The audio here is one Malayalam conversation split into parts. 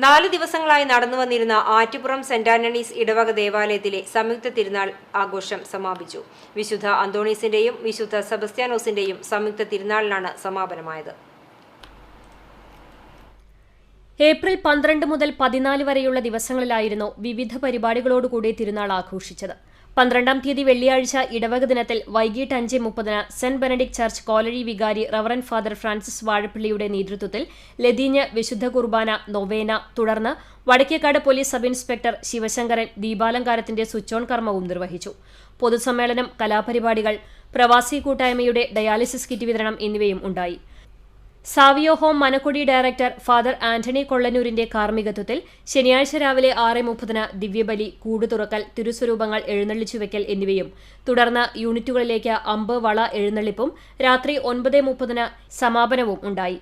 4 ദിവസങ്ങളായി നടന്നുവന്നിരുന്ന ആറ്റുപുറം സെന്റ് ആന്റണീസ് ഇടവക ദേവാലയത്തിലെ സംയുക്ത തിരുനാൾ ആഘോഷം സമാപിച്ചു. വിശുദ്ധ അന്തോണീസിന്റെയും വിശുദ്ധ സെബസ്ത്യാനോസിന്റെയും സംയുക്ത തിരുനാളിനാണ് സമാപനമായത്. ഏപ്രിൽ 12 മുതൽ 14 വരെയുള്ള ദിവസങ്ങളിലായിരുന്നു വിവിധ പരിപാടികളോടുകൂടി തിരുനാൾ ആഘോഷിച്ചത്. 12-ാം തീയതി വെള്ളിയാഴ്ച ഇടവക ദിനത്തിൽ വൈകിട്ട് 5:30 സെന്റ് ബെനഡിക്ട് ചർച്ച് കോലഴി വികാരി റവറന്റ് ഫാദർ ഫ്രാൻസിസ് വാഴപ്പള്ളിയുടെ നേതൃത്വത്തിൽ ലതീഞ്ഞ് വിശുദ്ധ കുർബാന നൊവേന, തുടർന്ന് Vadakkekad police sub inspector Sivasankaran ദീപാലങ്കാരത്തിന്റെ സ്വിച്ച് ഓൺ കർമ്മവും നിർവഹിച്ചു. പൊതുസമ്മേളനം, കലാപരിപാടികൾ, പ്രവാസി കൂട്ടായ്മയുടെ ഡയാലിസിസ് കിറ്റ് വിതരണം എന്നിവയും ഉണ്ടായി. Savio home Manakkody director father Antony കൊള്ളനൂരിന്റെ കാർമ്മികത്വത്തിൽ ശനിയാഴ്ച രാവിലെ 6:30 ദിവ്യബലി, കൂടുതുറക്കൽ, തിരുസ്വരൂപങ്ങൾ എഴുന്നള്ളിച്ചുവെക്കൽ എന്നിവയും, തുടർന്ന് യൂണിറ്റുകളിലേക്ക് അമ്പ് വള എഴുന്നള്ളിപ്പും രാത്രി 9:30 സമാപനവും ഉണ്ടായി.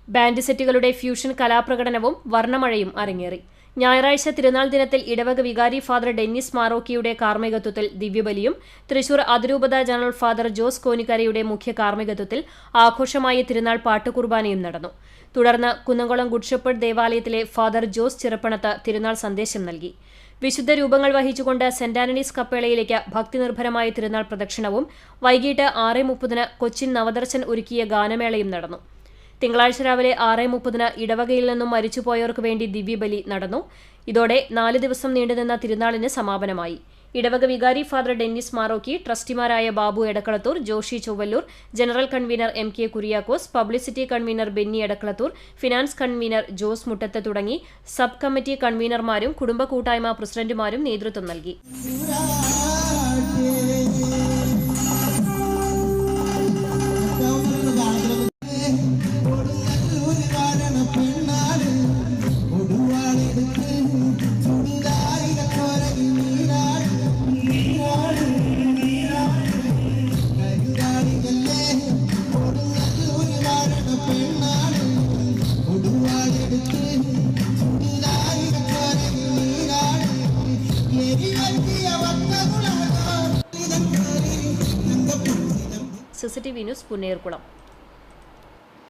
ബാൻഡ് സെറ്റുകളുടെ ഫ്യൂഷൻ കലാപ്രകടനവും വർണ്ണമഴയും അരങ്ങേറി. ഞായറാഴ്ച തിരുനാൾ ദിനത്തിൽ ഇടവക വികാരി ഫാദർ ഡെന്നിസ് മാറോക്കിയുടെ കാർമ്മികത്വത്തിൽ ദിവ്യബലിയും, തൃശൂർ അതിരൂപത ജനറൽ ഫാദർ ജോസ് കോനിക്കരയുടെ മുഖ്യ കാർമ്മികത്വത്തിൽ ആഘോഷമായ തിരുനാൾ പാട്ടുകുർബാനയും നടന്നു. തുടർന്ന് കുന്നംകുളം ഗുഡ് ഷെപ്പേർഡ് ദേവാലയത്തിലെ ഫാദർ ജോസ് ചിറപ്പണത്ത് തിരുനാൾ സന്ദേശം നൽകി. വിശുദ്ധ രൂപങ്ങൾ വഹിച്ചുകൊണ്ട് സെന്റ് ആന്റണീസ് കപ്പേളയിലേക്ക് ഭക്തിനിർഭരമായ തിരുനാൾ പ്രദക്ഷിണവും വൈകിട്ട് 6:30 കൊച്ചിൻ നവദർശൻ ഒരുക്കിയ ഗാനമേളയും നടന്നു. തിങ്കളാഴ്ച രാവിലെ 6:30 ഇടവകയിൽ നിന്നും മരിച്ചുപോയവർക്ക് വേണ്ടി ദിവ്യബലി നടന്നു. ഇതോടെ 4 ദിവസം നീണ്ടുനിന്ന തിരുനാളിന് സമാപനമായി. ഇടവക വികാരി ഫാദർ ഡെന്നിസ് മാറോക്കി, ട്രസ്റ്റിമാരായ Babu Edakkalathur, Joshy Chowallur, general convener MK Kuriakose, publicity convener Benny Edakkalathur, finance convener Jose Muttath തുടങ്ങി സബ് കമ്മിറ്റി കൺവീനർമാരും കുടുംബ കൂട്ടായ്മ പ്രസിഡന്റുമാരും നേതൃത്വം നൽകി. CCTV news Punnerkulam.